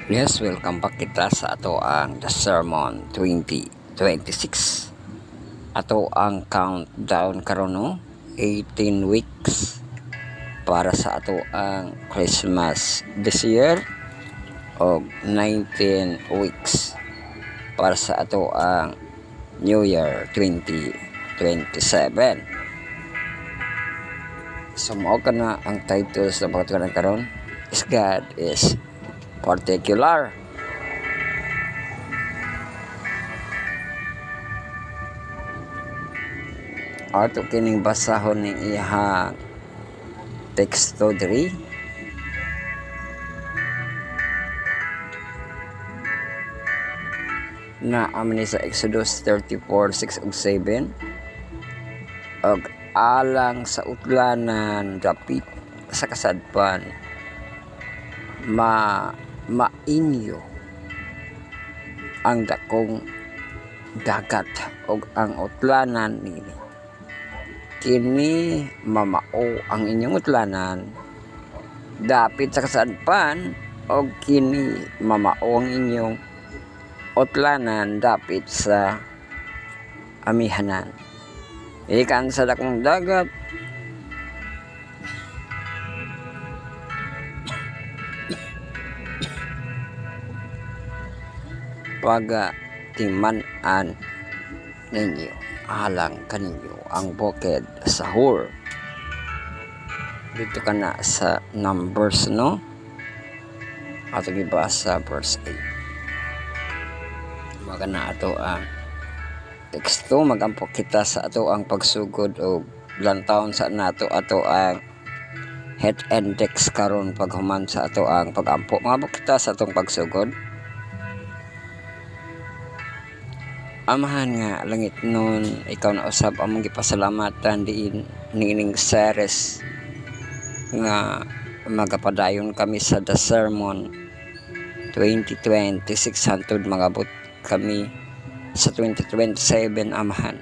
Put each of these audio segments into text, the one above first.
Yes, welcome back kita sa ato ang The Sermon 2026. Ato ang countdown karon no, 18 weeks para sa ato ang Christmas this year o 19 weeks para sa ato ang New Year 2027. So mao kana ang title sa pagtukan karon is God is particular. Ato kining basahon ning iyang teksto diri. Na amni sa Exodus 34:6 ug 7 og alang sa utlanan dapit sa kasadpan mainyo ang dakong dagat og ang utlanan nini kini mamao ang inyong utlanan dapit sa kasadpan og kini mamao ang inyong utlanan dapit sa amihanan ikan sa dakong dagat pagatiman-an ninyo alang kaninyo ang bukid sa Hor. Dito ka na sa Numbers no ato gibasa verse 8. Maga na ato ang teksto magampok kita sa ato ang pagsugod o lantawon sa nato ato ang head index karon paghuman sa ato ang pagampo mga kita sa atong pagsugod. Amahan nga langit nun ikaw na usab among gipasalamatan diin nining series nga magapadayon kami sa The Sermon 2026 hangtod magabot kami sa 2027 amahan.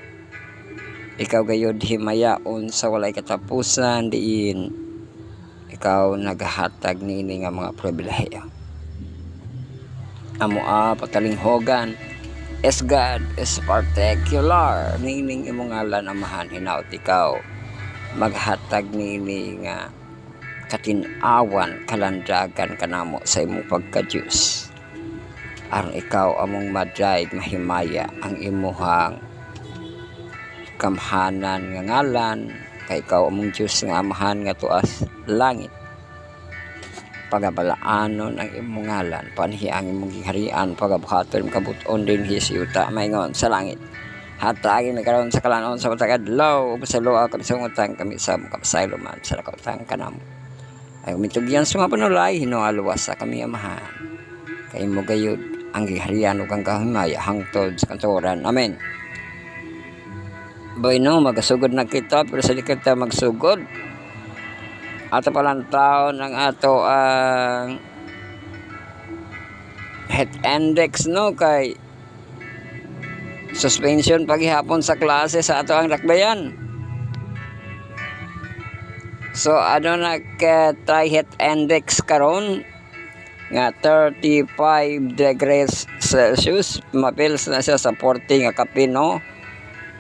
Ikaw gayud himayaon sa walay katapusan diin ikaw nagahatag nini nga mga pribilehiyo. Amo patalinghogan is God is particular nining imong ngalan amahan hinaut ikaw maghatag nini nga katin-awan kalandagan kanamo sa imong pagka-Diyos aron ikaw among madayeg mahimaya ang imuhang kamhanan nga ngalan kay ikaw among Diyos nga amahan nga tuas langit pagabalaanon ang imong ngalan panhi ang imong giharian pagabuhaton kabuton din hisiyuta maingon sa langit hatagi mi karon sa kalanon sa matag adlaw sa luwa kami sa utang kami sa kapasayloman sa kautang kanamo ay mitugyan sa mga panulay hinualuwas sa kami amahan kay mo gayud ang giharian ug ang kahimaya hangtod sa kanturan amen. Boy no magasugod na kita pero sa kita magsugod ato palang taon ang ato ang head index no kay suspension paghihapon sa klase sa ato ang lakbayan. So ano na try head index karon nga 35 degrees Celsius mapils na siya sa 40 nga kapino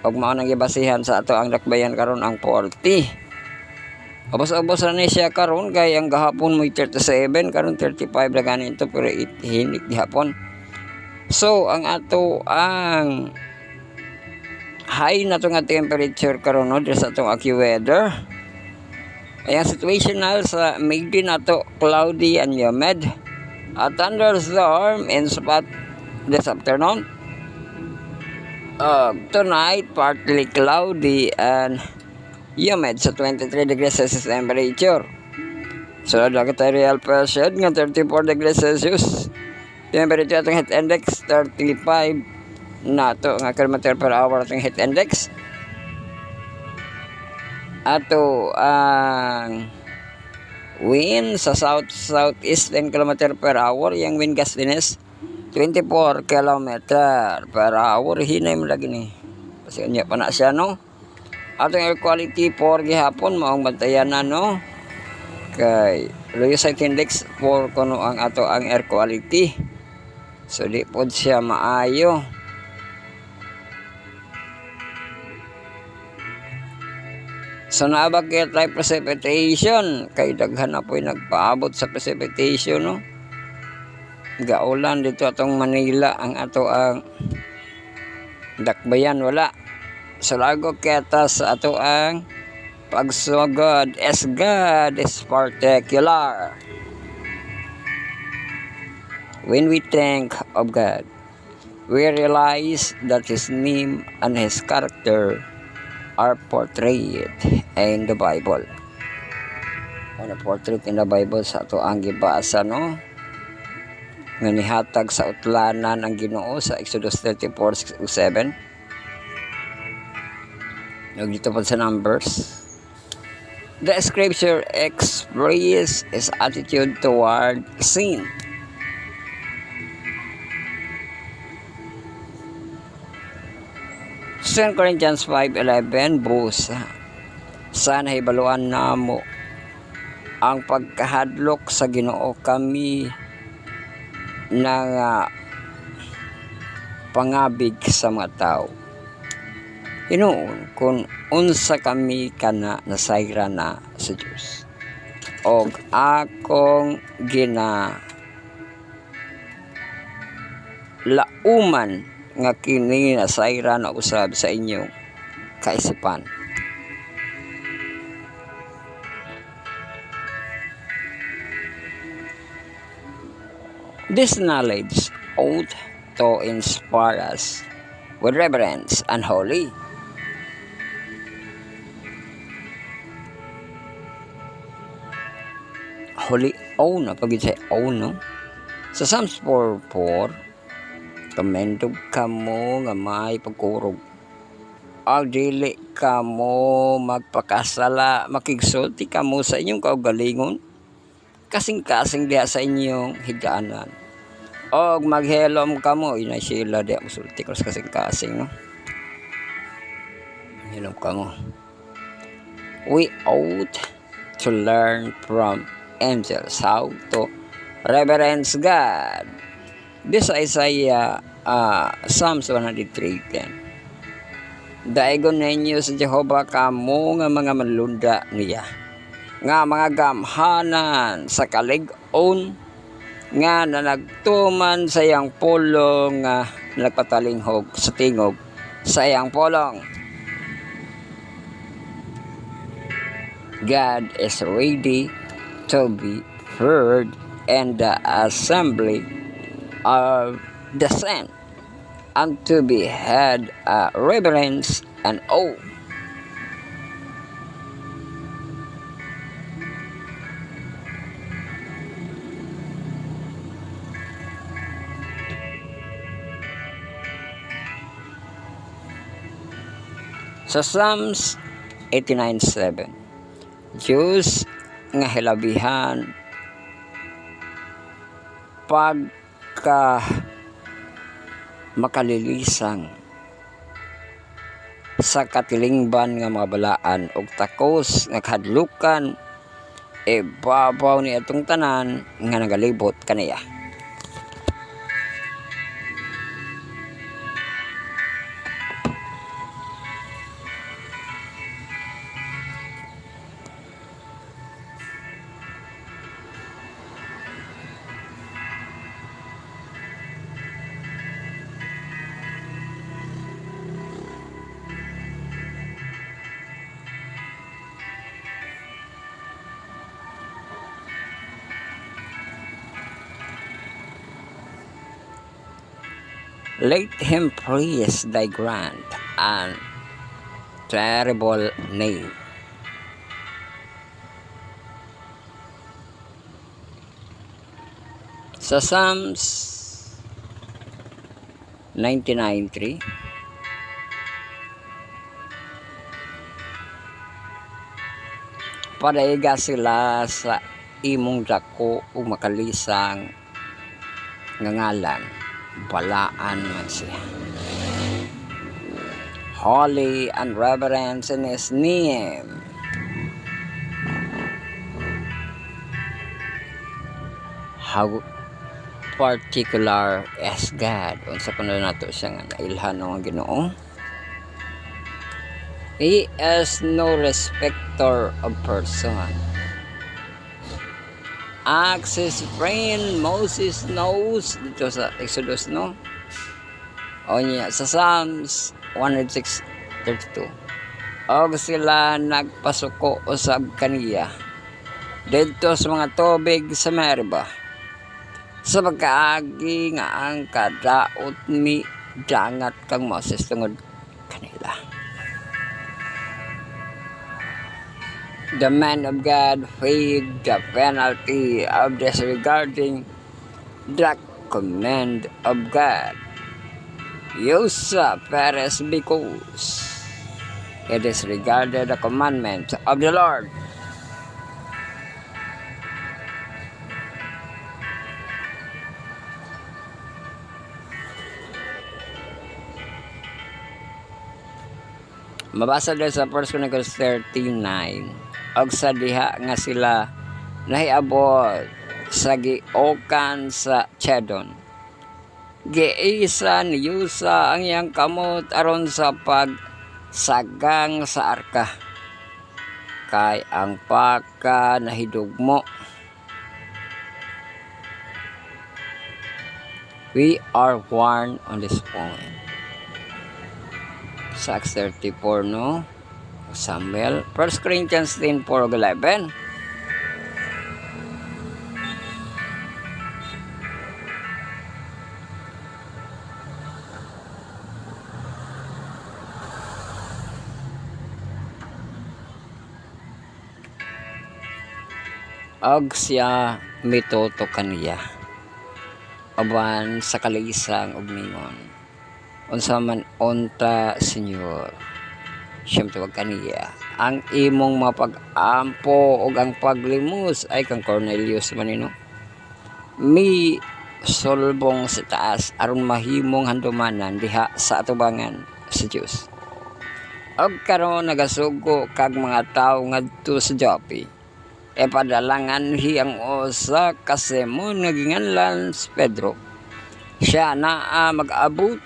ug mao nang gibasihan sa ato ang lakbayan karon ang 40. Abos-abos na siya karon kay ang gahapon mo 37 karon 35 na ganito pero hinik gihapon. So ang ato ang high na to nga temperature karon no sa atong AccuWeather. Ay ang situational sa Migdi nato cloudy and humid. A thunderstorm in spot this afternoon. Tonight partly cloudy and humid sa 23 degrees Celsius temperature. So, equatorial pressure nga 34 degrees Celsius. Temperature atong heat index 35 nato nga kilometer per hour atong heat index. Ato ang wind sa south-southeast 10 km per hour. Yung wind gustiness 24 km per hour. Hinay mo lagi ni. Kasi niya pa na siya no. Atong air quality for gihapon maong bantayan na no kay low sight index for kuno ang ato ang air quality, so di pod siya maayo. So naabag kaya tayo precipitation, kay daghan na po'y nagpaabot sa precipitation, no? Gaulan dito atong Manila, ang ato ang dakbayan wala. So lago kaya ta sa ato ang pagsugod as God is particular. When we think of God, we realize that His name and His character are portrayed in the Bible. Ano portrait in the Bible sa ato ang gibasa, no? Nga nihatag sa utlanan ang Ginoo sa Exodus 34:6-7. Dito pa sa Numbers. The scripture expresses his attitude toward sin. Second Corinthians 5:11 busa. Sana hibaluan namo ang pagkahadlok sa Ginoo kami ng pangabig sa mga tao. Hinuon kung unsa kami kana nasayra na sa Dios. Og akong lauman nga kini nasayra na usab sa inyong kaisipan. This knowledge ought to inspire us with reverence and holy. Holy own, pag say own, no? Sa Psalms 4:4, tumendog ka mo nga may pagkurog. Ag dili ka mo magpakasala, makigsulti ka mo sa inyong kaugalingon, kasing-kasing diha sa inyong higdaanan. Og maghelom ka mo, inay sila diha musulti ko sa kasing-kasing, no? Helom ka mo. We ought to learn from angels how to reverence God. This is Isaiah Psalms 103:10. Daigon ninyo sa Jehovah kamo nga mga manlunda niya, nga mga gamhanan sa kalig-on, nga nanagtuman sa iyang pulong, nga nagpatalinghog sa tingog sa iyang pulong. God is ready to be heard in the assembly of the saints, and to be had reverence and awe. Sa Psalms 89:7, Diyos nga hilabihan pagka makalilisang sa katilingban nga mga balaan og takos nga kahadlukan ibabaw ni atong tanan nga nagalibot kaniya. Let him praise thy grand and terrible name. Sa Psalms 99:3, padaiga sila sa imong dako ug makalisang nga ngalan, balaan man siya. Holy and reverence in His name. how particular as God. Unsa kuno nato siya nga nailhan ng Ginoo. He is no respecter of person. Ask his friend Moses knows dito sa Exodus, no? O niya sa Psalms 106:32. Og sila nagpasuko usab kaniya dito sa mga tubig sa Meriba. Sa pagkaagi nga ang kadaot mi dangat kang Moses tungod kanila. The man of God paid the penalty of disregarding the command of God. Usa Perez because he disregarded the commandment of the Lord. Mabasa din sa 1 Chronicles 39. Og sa diha nga sila nahiabot sa giokan sa Chedon. Giisa ni Usa ang iyang kamot aron sa pagsagang sa arka. Kay ang paka nahidugmo. We are warned on this point. Sa Acts 34, no? Samuel, 1 Corinthians 10:4-11. Og siya mituto kaniya aban sa kalisang ug ningon unsa man unta Senyor siyempre wag kaniya ang imong mapag-ampo ug ang paglimos ay kang Cornelius manino mi solbong sa taas aron mahimong handumanan diha sa atubangan sa Dios. Og karon nagasugo kag mga tawo ngadto sa Joppe e padalangan hiyang usa ka Simon nga ginganlan si Pedro. Siya naa mag-abot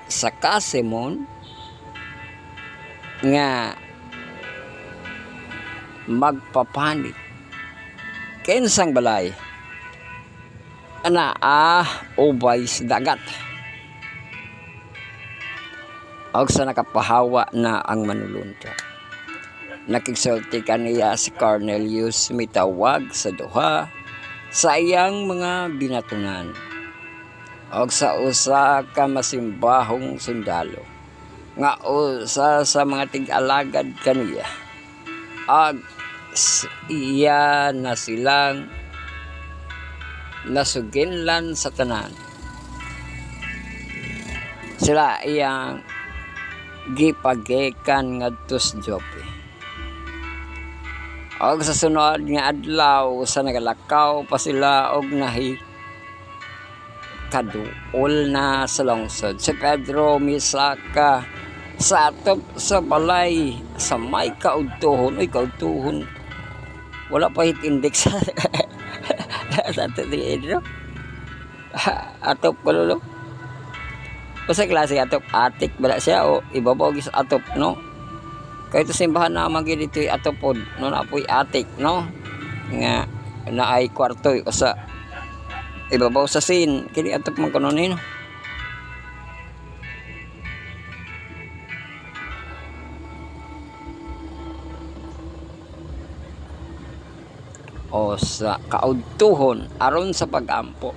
sa Simon nga magpapanik kinsang balay ubay sa dagat og sa nakapahawa na ang manulunta. Nakigsulti kaniya si Cornelius mitawag sa duha sa iyang mga binatunan og sa usa ka masimbahong sundalo nga usa sa mga tig-alagad kaniya ag iya na silang nasuginlan sa tanan. Sila iyang gipagekan ngadto sa Joppe. Og sa sunod nga adlaw sa nagalakaw pa sila og nahi kaduol na sa lungsod. Si Pedro misaka sa atop sa balay sa may kaudtuhon. Uy, kaudtuhon. Wala pa hit index sa atop dito. Atop ko lolo. O sa klase atop, atik bala siya o ibabaw sa atop, no? Kaya ito simbahan na magi dito yung atopod, no? Napoy atik, no? Nga na ay kwarto o sa ibabaw sa sin. Kini atop man kuno no? O sa kaudtuhon aron sa pagampo.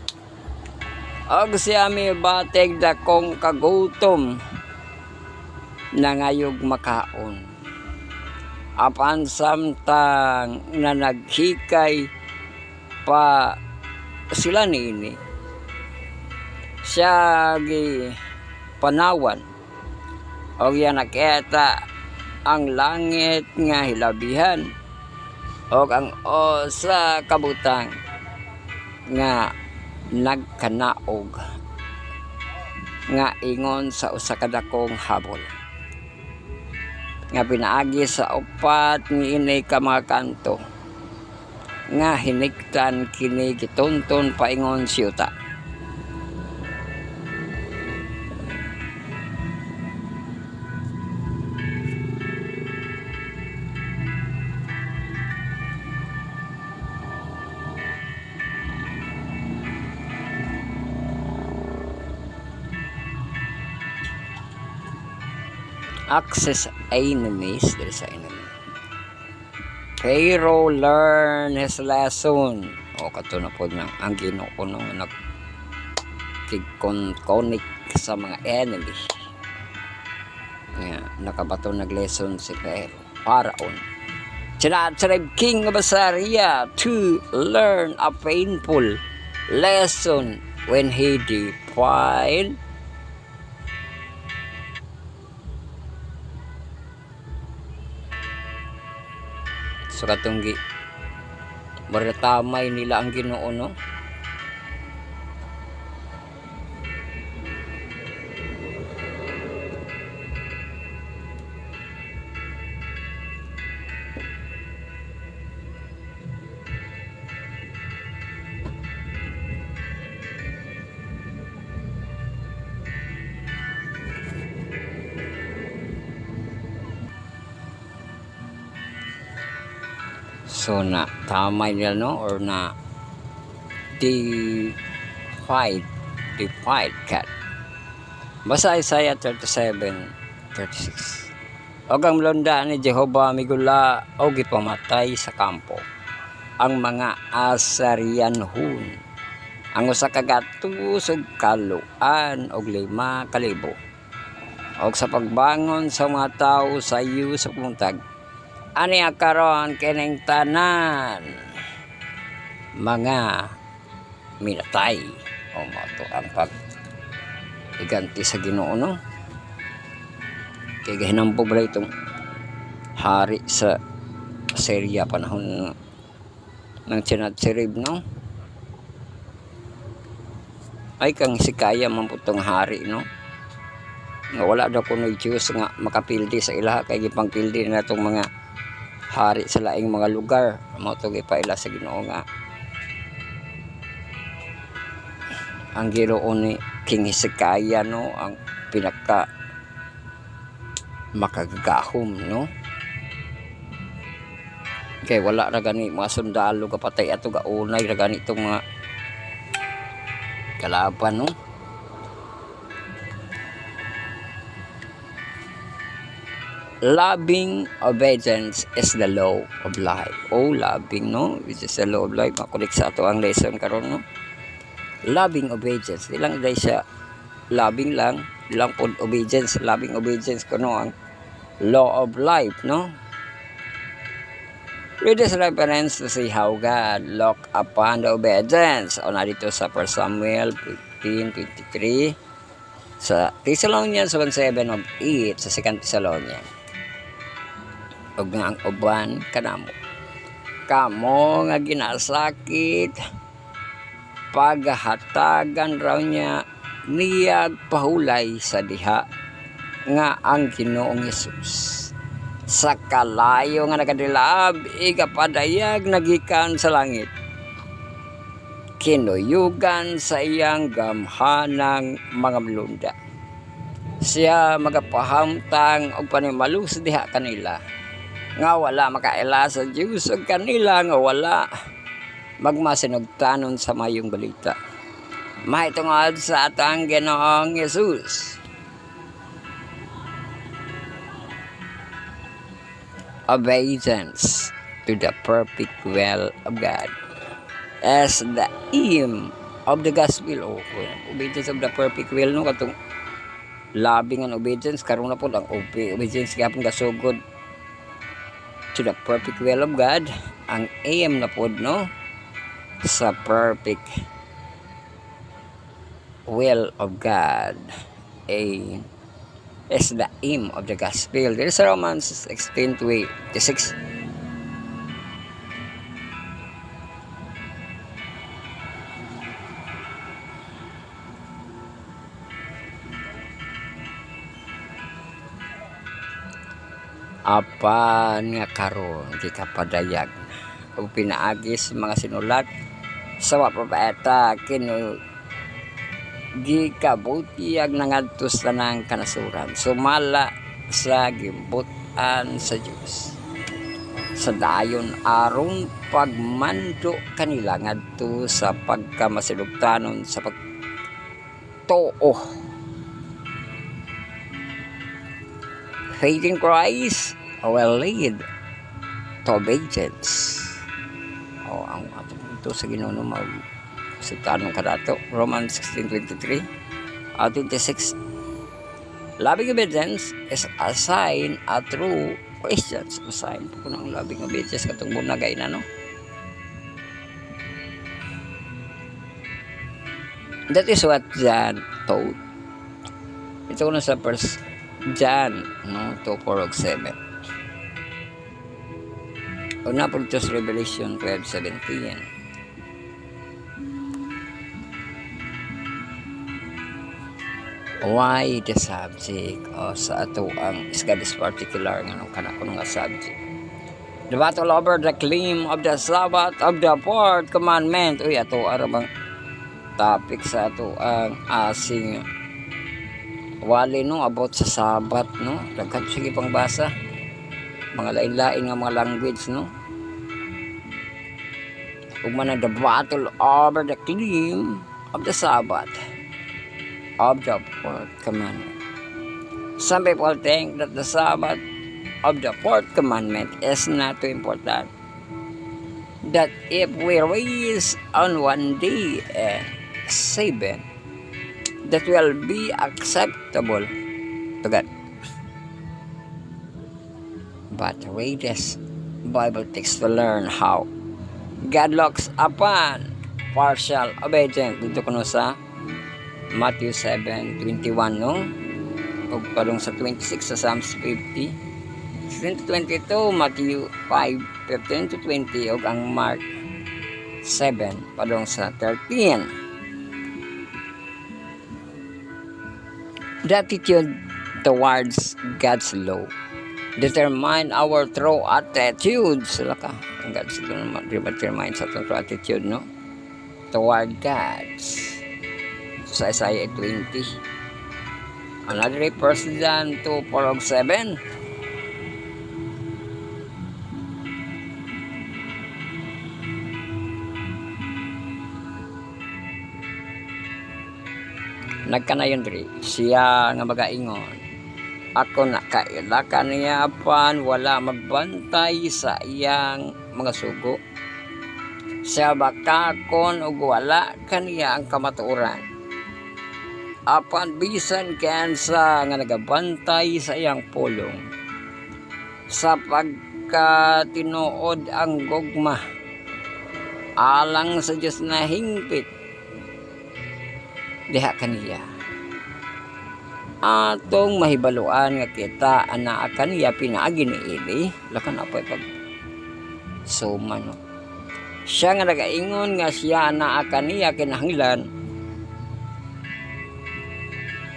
Og siya mi batig dakong kagutom nangayog makaon. Apan samtang na naghikay pa sila niini. Siya gi panawan. Og yan nakita ang langit nga hilabihan. Og ang sa kabutang nga nagkanaog nga ingon sa usa ka dakong habol nga pinaagi sa upat niini ka mga kanto nga hiniktan kini gitonton paingon siyuta. Access enemies, there is enemy. Pharaoh learn his lesson. O kato na po nang ang Ginoo nung nagkikonik sa mga enemy. Nga nakabato nag-lesson si Pharaoh. Tribe King of Assyria to learn a painful lesson when he defied so katong baratamay nila ang Ginoo no. So na tamay nila no, or na defied cat. Basta Isaiah 37:36. Og ang lunda ni Jehova migula og gipamatay sa kampo ang mga Assyrianhon, ang usa ka gatos ug kaluan og 5,000. Og sa pagbangon sa mga tawo sa iyo sa puntag ani karon kining tanan mga minatay. O mato ang pag iganti sa Ginoo no. Kay gahinambog ra itong hari sa Assyria panahon ng Sennacherib no. Ay kang sikaya man putong hari no. Nga wala daw kuno Diyos nga makapildi sa ilaha kay gipangpildi na itong mga hari sa laing mga lugar. Mao to gipaila sa Ginoo nga ang Ginoo ni King Hezekiah no ang pinaka makagagahom no. Kay wala ra gani mga sundalo kapatay ato gaunay ra gani itong mga kalaban no. Loving obedience is the law of life. Oh, loving no, which is the law of life. Makulik sa ato ang lesson karon no. Loving obedience, ilang day siya loving lang, ilang pod obedience, loving obedience kuno ang law of life no. Read this reference to see how God looked upon the obedience. O narito sa 1 Samuel 15:23, sa Thessalonians 1:7 of 8, sa 2 Thessalonians. Og nga ang uban kanamo kamo nga ginasakit paghatagan raw niya niyag pahulay sa diha nga ang Ginoong Hesus sa kalayo nga nagadilab igapadayag nagikan sa langit kinuyugan sa iyang gamhanang mga malunda siya magapahamtang og panimalo sa diha kanila nga wala makaila sa Diyos ug kanila nga wala magmasinugtanon sa mayong balita. Mahitungod sa atang Ginoong Hesus. Obedience to the perfect will of God as the aim of the gospel. Obedience of the perfect will no katong labing ang obedience karon na po ang obedience gyapon gasugod to the perfect will of God, ang aim na pod no sa perfect will of God is the aim of the gospel. There is Romans 16:26. Apan nga karon gikapadayag o pinaagis mga sinulat sa mga propeta kinu gikabutiag nangadto sa tanang kanasuran sumala sa gimbutan sa Dios sa dayon aron pagmando kanila ngadto sa pagkamasilugtanon sa pagtuo. Faith in Christ will lead to obedience. O ang atong ito sa Ginoo mag sa tanong kadato Romans 16:23 at 26. Loving obedience is a sign a true Christians. A sign po ng loving obedience katong bunagay na no. That is what John taught. Ito ko na sa first John no 2:4-7. Una po ito sa Revelation 12:17. Why the subject o sa ato ang is particular nga nung kanako nga subject. The battle over the claim of the Sabbath of the fourth commandment. Uy, ato arabang topic sa ato ang asing wali no about sa Sabbath no. Daghan sige pang basa. Mga lain-lain nga mga language no. Ug man the battle over the claim of the Sabbath of the fourth commandment. Some people think that the Sabbath of the fourth commandment is not too important. That if we raise on one day and 7, that will be acceptable to God. But read this Bible text to learn how God looks upon partial obedience. Dito kuno sa Matthew 7:21 no o padung sa 26 sa Psalms 50 16-22 Matthew 5:15-20 og ang Mark 7 padung sa 13. The attitude towards God's law determine our true attitude sila ka ang God's law determine sa true attitude no toward God's sa Isaiah 20. Another person to 4:7. Nagkanayon diri siya nga magaingon. Ako na kaila kaniya pan wala magbantay sa iyang mga sugo. Siya bakakon ug wala kaniya ang kamatuoran. Apan bisan kansa nga nagabantay sa iyang pulong sa pagkatinuod ang gugma alang sa Diyos na hingpit diha kaniya atong mahibaluan nga kita ana kaniya pinaagi ni Eli lakan apoy pag suma no siya nga nagaingon nga siya ana kaniya kinahanglan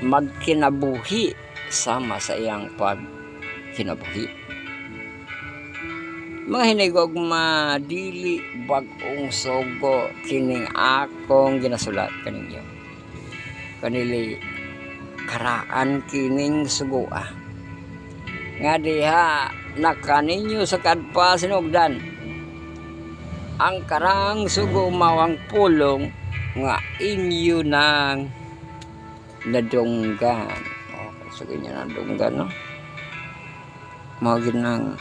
magkinabuhi sama sa iyang pagkinabuhi. Mga hinigog madili bag-ong sugo kining akong ginasulat kaninyo. Kanili karaan kining sugo nga diha nakaninyo sa kadpa sinugdan. Ang karang sugo mawang pulong nga inyo nang nadunggan. Okay, so ganyan nadunggan, no? Mga ginang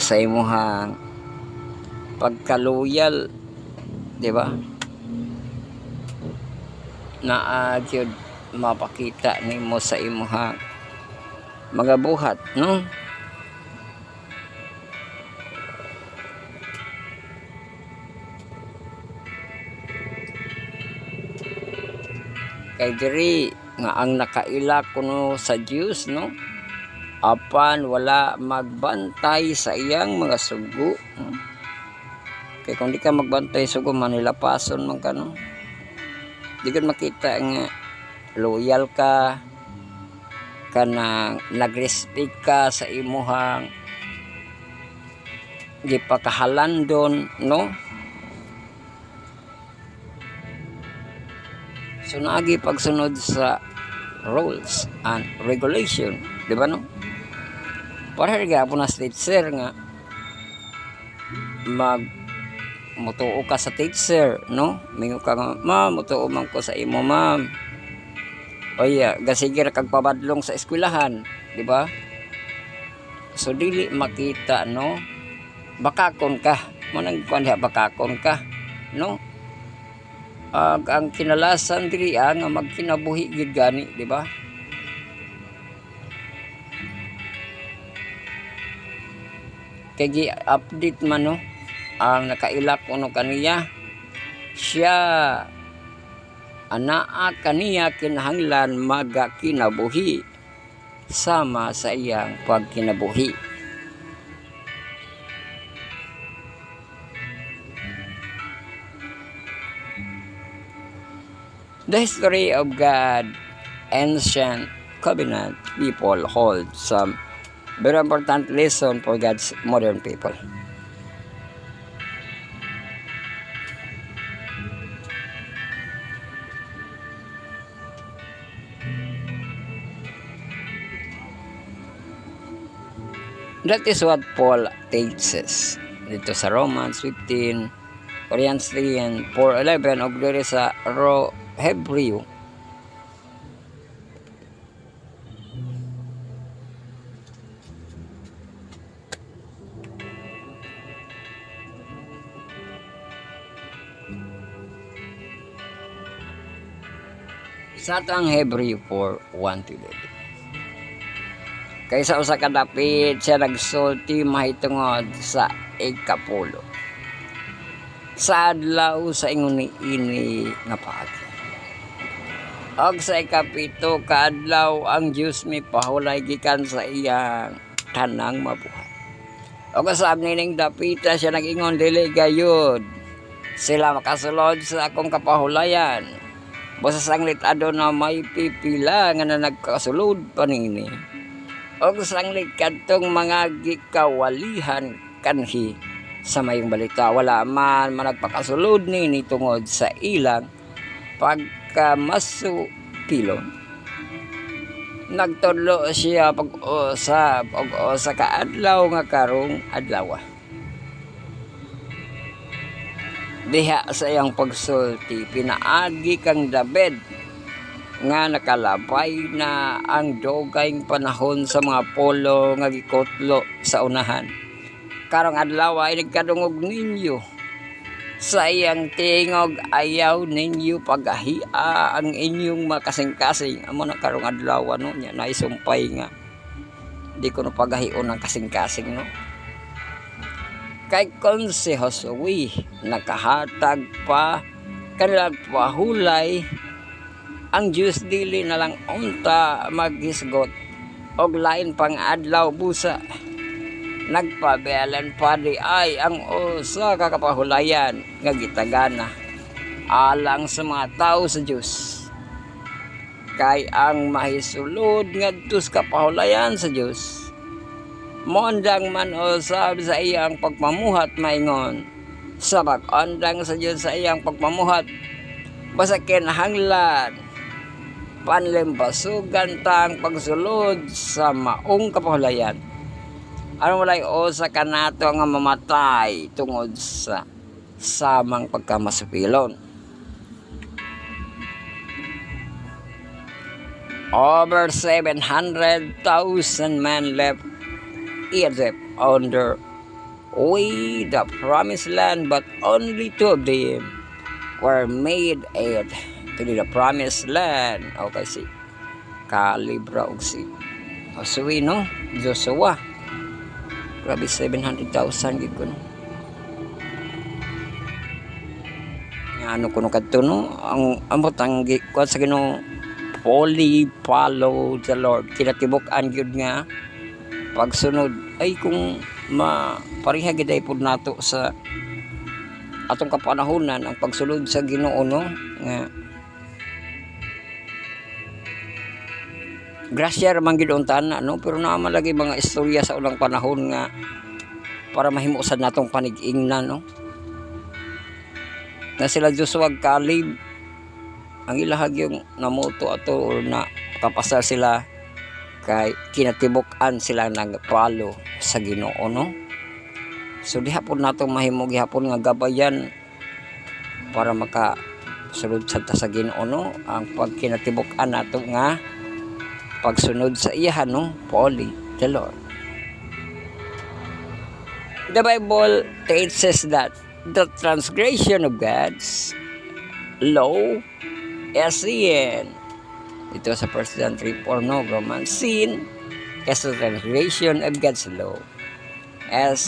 sa imuhang pagkaluyal, di ba? Naagyod mapakita nimo sa imuhang mga buhat, no? Kay diri nga ang nakaila kuno sa Dios no apan wala magbantay sa iyang mga sugo no? Kay kung di ka magbantay sugo manilapason man ka no di gud makita nga loyal ka kanang nagrespect ka sa imuhang gipakahalandon, no? So naagi pagsunod sa rules and regulation, di ba no? Para gyapon na teacher nga mutuo ka sa teacher, no? Mingo ka nga, ma'am, mutuo man ko sa imo, ma'am. O iya, gasigir kag pabadlong sa eskwelahan, di ba? So dili makita, no? Bakakon ka, manang kuan diha bakakon ka, no? Ang kinalasan diri nga magkinabuhi gid gani, di ba? Kay gi-update man, no? Ang nakailak kuno kaniya siya anaa kaniya kinahanglan magakinabuhi sama sa iyang pagkinabuhi. The history of God, ancient covenant people hold some very important lesson for God's modern people. That is what Paul teaches dito sa Romans 15, Corinthians 3 and 4:11 o diri sa Hebreo. Sa atang Hebreo 4:1-11. Kaysa usa ka dapit siya nagsulti mahitungod sa ikapulo. Sa adlaw sa ingon ini nga paagi. Og sa ikapito kaadlaw ang Dios mipahulay gikan sa iyang tanang mabuhat. Og usab nining dapita siya nag-ingon dili gayud sila makasulod sa akong kapahulayan. Basta sanglit aduna may pipila nga nagkasulod panini. Og sanglit kadtong mga gikawalihan kanhi sa mayong balita wala man managpakasulod ni tungod sa ilang pagkamasupilon. Nagtudlo siya pag-usab og sa kaadlaw nga karong adlaw. Diha sa iyang pagsulti pinaagi kang David nga nakalabay na ang dogayng panahon sa mga polo nga gikotlo sa unahan. Karong adlaw ay nagkadungog ninyo sa iyang tingog ayaw ninyo paghia ang inyong makasing-kasing. Amo na karong adlaw no nya naisumpay nga di ko no paghahion ang kasing-kasing no. Kay kon si Josue nakahatag pa kanilang pahulay ang Diyos dili na lang unta maghisgot og lain pang adlaw busa nagpabelan pa di ay ang usa ka kapahulayan nga gitagana alang sa mga tao sa Diyos. Kay ang mahisulod ngadto sa kapahulayan sa Diyos mondang man usab sa iyang pagmamuhat maingon sa pag-andang sa Diyos sa iyang pagmamuhat basta kinahanglan panlimbasugan tang pagsulod sa maong kapahulayan. Ano walay usa ka nato nga mamatay tungod sa samang pagkamasupilon. Over 700,000 men left Egypt under the promised land, but only 2 of them were made it to the promised land. Okay, si Kalibra og si Josue no, Joshua. Grabe 700,000 gid ko no. Ano kuno kadto no, ang ambotang kuan sa Ginoo fully follow the Lord. Kinatibuk-an gyud nga pagsunod ay kung mapareha gid ay pud nato sa atong kapanahonan ang pagsulod sa Ginoo no nga grasya ra man gid unta na no, pero naa man lagi mga istorya sa ulang panahon nga para mahimusan natong panig-ingnan, no? Na sila Joshua Caleb ang ilahag yung namuto ato or na kapasar sila kay kinatibuk-an sila nagpalo sa Ginoo, no? So diha po natong mahimog gihapon nga gabayan para makasulod sa Ginoo, no? Ang pagkinatibuk-an nato nga pagsunod sa iya, no? Folly the Lord. The Bible teaches that the transgression of God's law is sin. Ito sa 1 John 3:4, no? Roman sin is the transgression of God's law as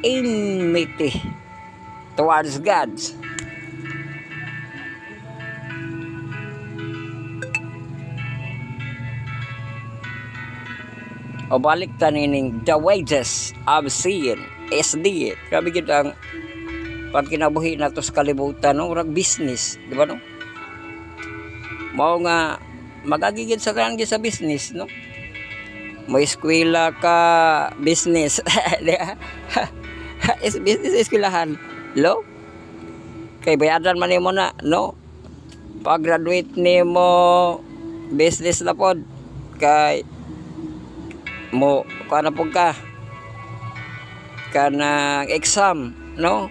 enmity towards God. O balik tanining the wages of sin is death. Grabe gid ang pagkinabuhi nato sa kalibutan, no? Urag business, di ba, no? Mao nga magagigid sa kanan sa business, no? May eskwela ka business. Is business eskwelahan, lo? Kay bayadan man nimo na, no? Pag graduate nimo business na pod kay mo kana pug ka kana exam, no?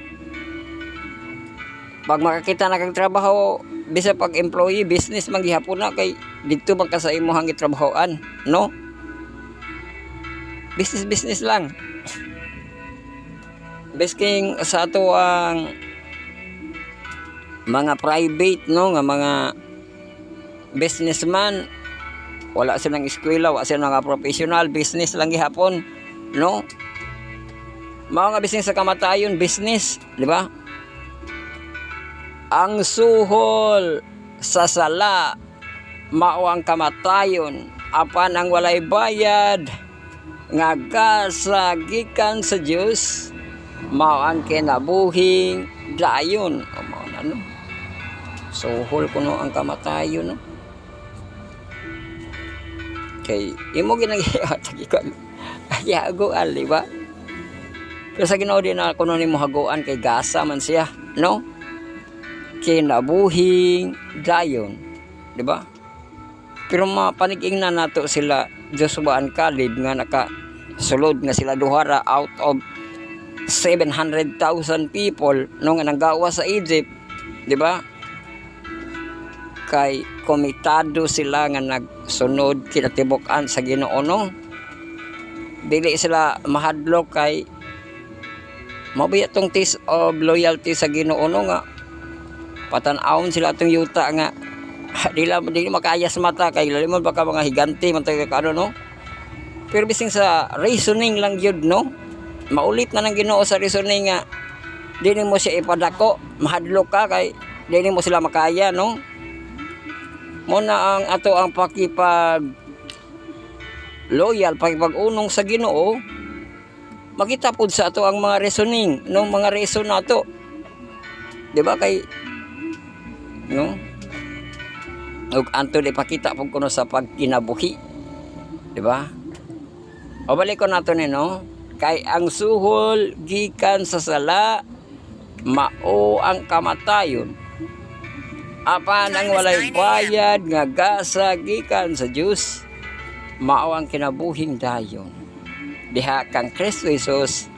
Pag makakita na kang trabaho bisa pag employee business man gihapon na kay didto man ka sa imong gitrabahoan, no? Business lang. Basking sa ato ang mga private, no, nga mga businessman wala silang eskwela, wala silang nga professional, business lang gihapon, no? Mao nga business sa kamatayon, business, di ba? Ang suhol sa sala mao ang kamatayon, apan ang walay bayad nga gasa gikan sa Dios mao ang kinabuhing dayon. O mao na, no? Suhol kuno ang kamatayon, no? Kay imo ginagihatagikan hagoan, di ba? Pero sa Ginoo din na kuno nimo hagoan kay gasa man siya, no? Kinabuhing dayon, di ba? Pero mapanig-ing na nato sila Joshua and Caleb nga nakasulod nga sila duhara out of 700,000 people no nga nanggawa sa Egypt, di ba? Kay komitado sila nga nagsunod kinatibuk-an sa Ginoo, no? Dili sila mahadlok kay mabiya tong test of loyalty sa Ginoo, no? Nga patan-awon sila atong yuta nga dili makayas mata kay lalimon baka mga higanti man tayo ano, no? Pero bising sa reasoning lang yun, no? Maulit na ng Ginoo sa reasoning nga dili mo siya ipadako, mahadlok ka kay dili mo sila makaya, no? Muna ang ato ang pakipag loyal, pakipag-unong sa Ginoo, makita pud sa ato ang mga reasoning, no? Mga reason nato, di ba? Kay no, ug anto ipakita pud kuno sa pagkinabuhi, di ba? O balik ko nato ni, no? Kay ang suhol gikan sa sala mao ang kamatayon, apan ang walay bayad nga gasa gikan sa Dios mao ang kinabuhing dayon diha kang Kristo Jesus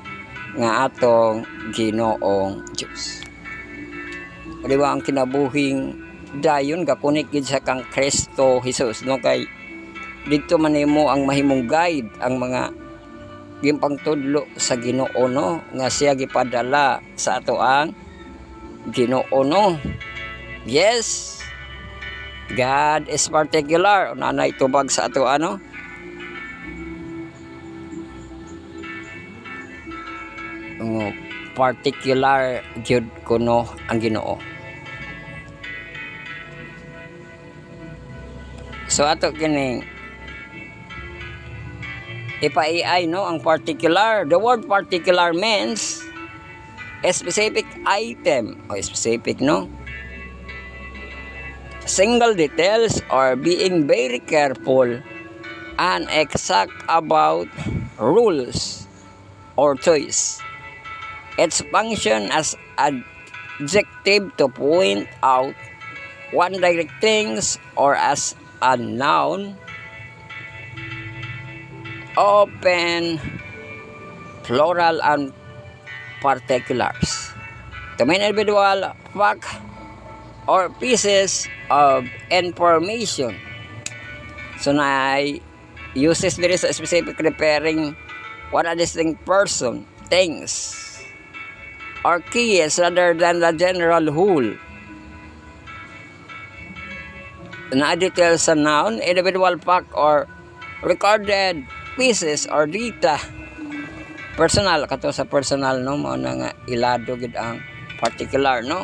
nga atong Ginoong Dios. Di ba ang kinabuhing dayon gakunik gid sa kang Kristo Jesus, no? Kay dito man nimo ang mahimong guide ang mga gimpangtudlo sa Ginoo, no? Nga siya gipadala sa ato ang Ginoo, no? Yes, God is particular. Nanay tubag sa ato ano? Particular gyud kuno ang Ginoo. So ato kining ipa-AI, no, ang particular. The word particular means a specific item o specific, no? Single details or being very careful and exact about rules or choice. Its function as adjective to point out one direct things, or as a noun, open, plural, and particulars, to mean individual fact or pieces of information. So na uses there is a specific referring one a distinct person, things, or keys rather than the general whole. Na details sa noun, individual fact, or recorded pieces or data. Personal, kato sa personal, no, mao na nga ilado gid ang particular, no.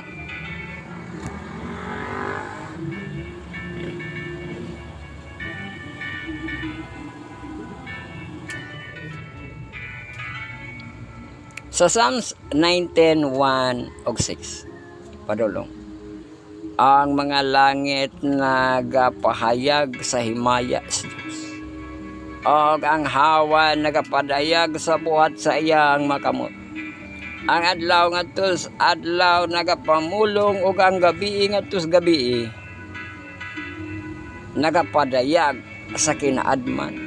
Sa Psalms 19:1 og 6, padulong, ang mga langit nagapahayag sa himaya sa Diyos, og ang hawa nagapadayag sa buhat sa iyang makamot. Ang adlaw ngadtos adlaw nagapamulong, ug ang gabi ngadtos gabi nagapadayag sa kinaadman.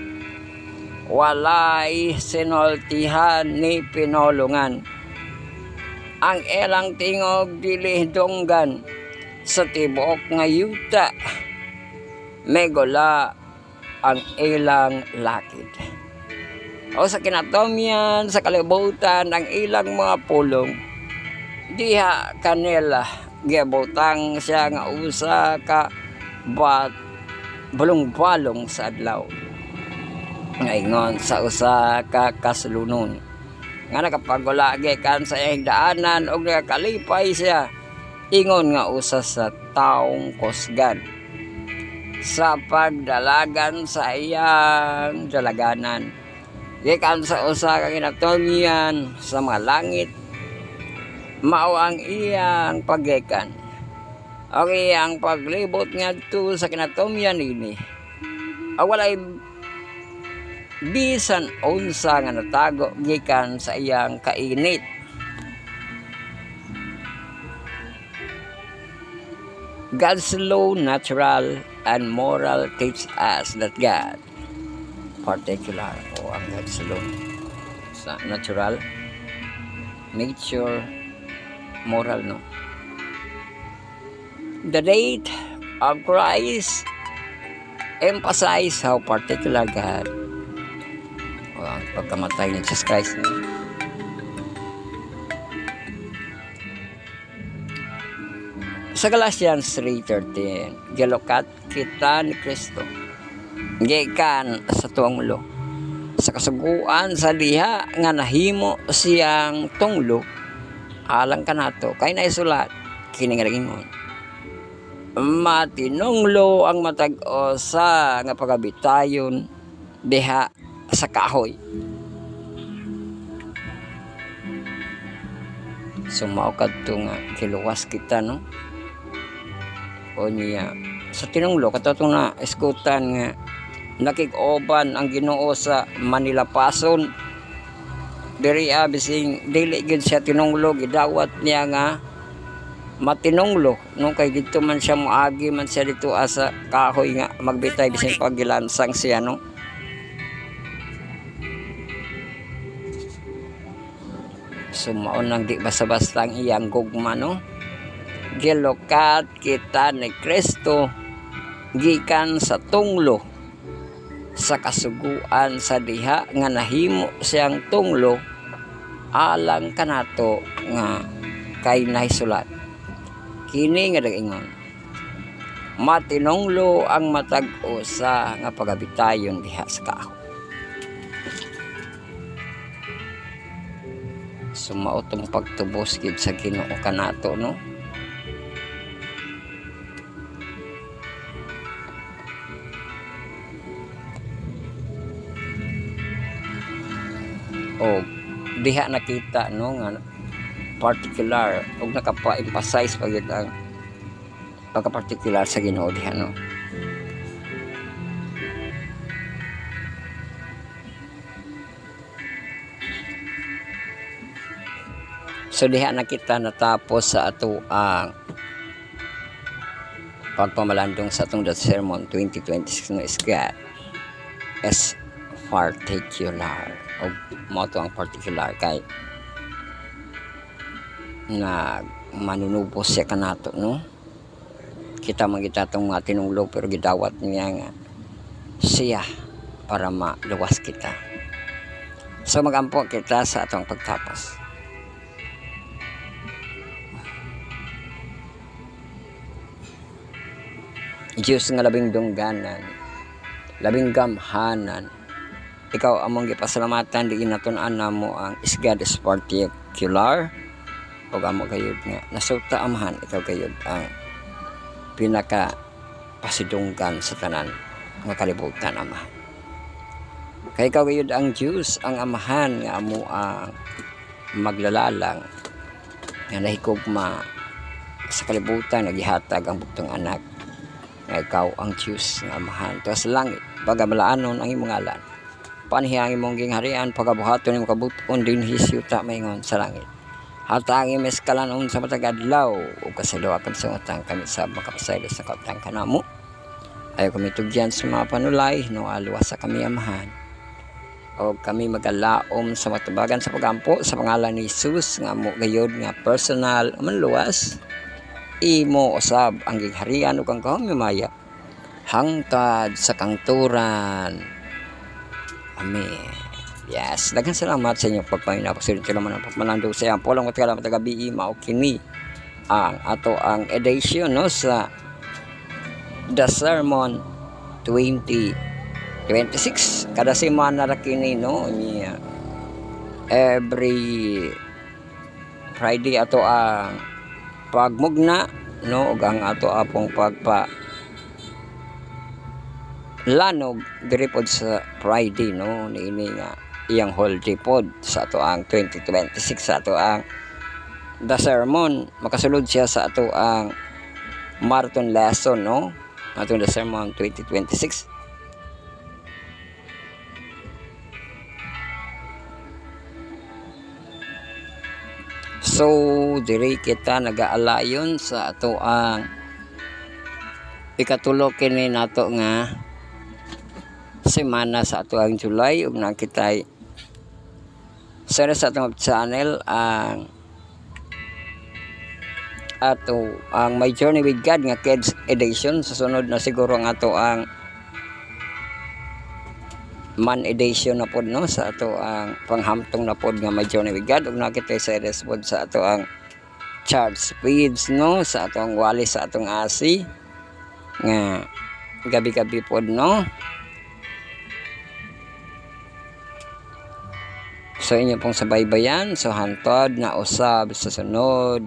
Walay sinultihan ni pinulungan, ang ilang tingog dili donggan, sa tibuok nga yuta megula ang ilang lakid. O sa kinatomyan sa kalibutan ang ilang mga pulong, diha kanila gibutang siya nga usa ka balong-balong sa adlaw, nga ingon sa usa ka kasulunon nga nakapagulagi kan sa iyang daanan, og nakakalipay siya ingon nga usa sa taong kusgan sa pagdalagan sa iyang dalaganan. Gikan sa usa ka kinatomyan sa mga langit, mao ang iyang paggikan, ang iyang paglibot ngadto sa kinatomyan ini, walay bisan unsa nga natago gikan sa iyang kainit. God's law, natural and moral, teach us that God, particular, o ang God's law sa natural, nature, moral, no. The date of Christ emphasize how particular God, o ang pagkamatay ni Jesus Christ, no? Sa Galatians 3:13, gilukat kita ni Kristo gikan sa tunglo, sa kasuguan sa diha nga nahimo siyang tunglo alang kanato, kay naisulat kini nga ingon, matinunglo ang matag-o sa nga pagabitayon diha sa kahoy. Sumao kadto nga kiluwas kita, no. O niya sa tinunglo katotong na iskutan nga nakig-oban ang Ginoo sa Manila Pason, diri bising dili gid siya tinunglo, gidawat niya nga matinunglo, no, kay dito man siya moagi man siya dito asa kahoy nga magbitay bising pagilansang siya, no. Sumao nang di basta-basta ang iyang gugma, no. Gilukat kita ni Kristo gikan sa tunglo, sa kasuguan sa diha nga nahimo siyang tunglo alang kanato nga kay naisulat kini nga ingon, matinunglo ang matag-o sa nga pagabitayon diha sa kahoy. Sumao tong pagtubos gid sa Ginoo kanato, no. O diha nakita, no, nga particular og nakapa-emphasize pagid ang pagka-particular sa Ginoo diha, no. So diha na kita natapos sa ato ang pagpamalandong sa atong sermon 2026 no isgat as particular o mo to ang particular kay na manunubos siya kanato no. Kita magita tong mga tinunglo pero gidawat niya nga siya para maluwas kita. So magampo kita sa atong pagtapos. Diyos nga labing dungganan, labing gamhanan, ikaw among gipasalamatan di inatun-an namo ang God is particular o amo gayud nga nasuta amahan ikaw gayud ang pinaka pasidunggan sa tanan nga kalibutan ama. Kay ikaw gayud ang Diyos ang amahan nga amo ang maglalalang nga nahigugma sa kalibutan nagihatag ang bugtong anak. Ikaw ang Diyos nga amahan to sa langit pagamalaanon ang imong ngalan panhiya ang imong gingharian pagabuhaton imong kabuton din hisyuta maingon sa langit hata ang imong eskalanon sa matag adlaw ug kasalo akan sungatan kami sa makapasaylo sa kaptang kanamo ayo kami tugyan sa mga panulay no aluwas sa kami amahan o kami magalaom sa matubagan sa pagampo sa pangalan ni Jesus nga mo gayud nga personal manluwas imo usab ang gingharian ug ang kahumimaya hangtod sa kangturan. Amen. Yes, daghang salamat sa inyong pagpaminaw pagsulod ko naman ang pagmalandong sa iyang pulang matagalang matagabi mao kini ang ato ang edition no sa The Sermon 2026 kada semana ra kini no niya every Friday ato ang pagmugna no ug ang ato apong pagpa lanog diri pod sa Friday no niini nga iyang holiday pod sa ato ang 2026 sa ato ang The Sermon makasulod siya sa ato ang marathon lesson no ato The Sermon 2026. So, diri kita nagaalayon sa ato ang ikatulo kini nato nga semana sa ato ang July ug nakitay sa atong channel ang ato ang My Journey with God nga Kids Edition sa sunod na siguro ang ato ang man edition na pod no sa ato ang panghamtong na pod nga My Journey with God ug nakita series pod sa ato ang Charles Feeds no sa atong wali sa atong asi nga gabi-gabi pod no. So inyo pong sabaybayan so hantod na usab sa sunod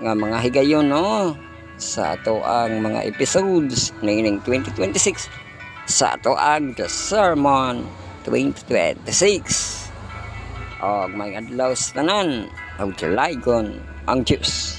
nga mga higayon no sa ato ang mga episodes nining 2026 sa ato ang The Sermon 2026 og may adlaw sa tanan og tilaygon ang Diyos.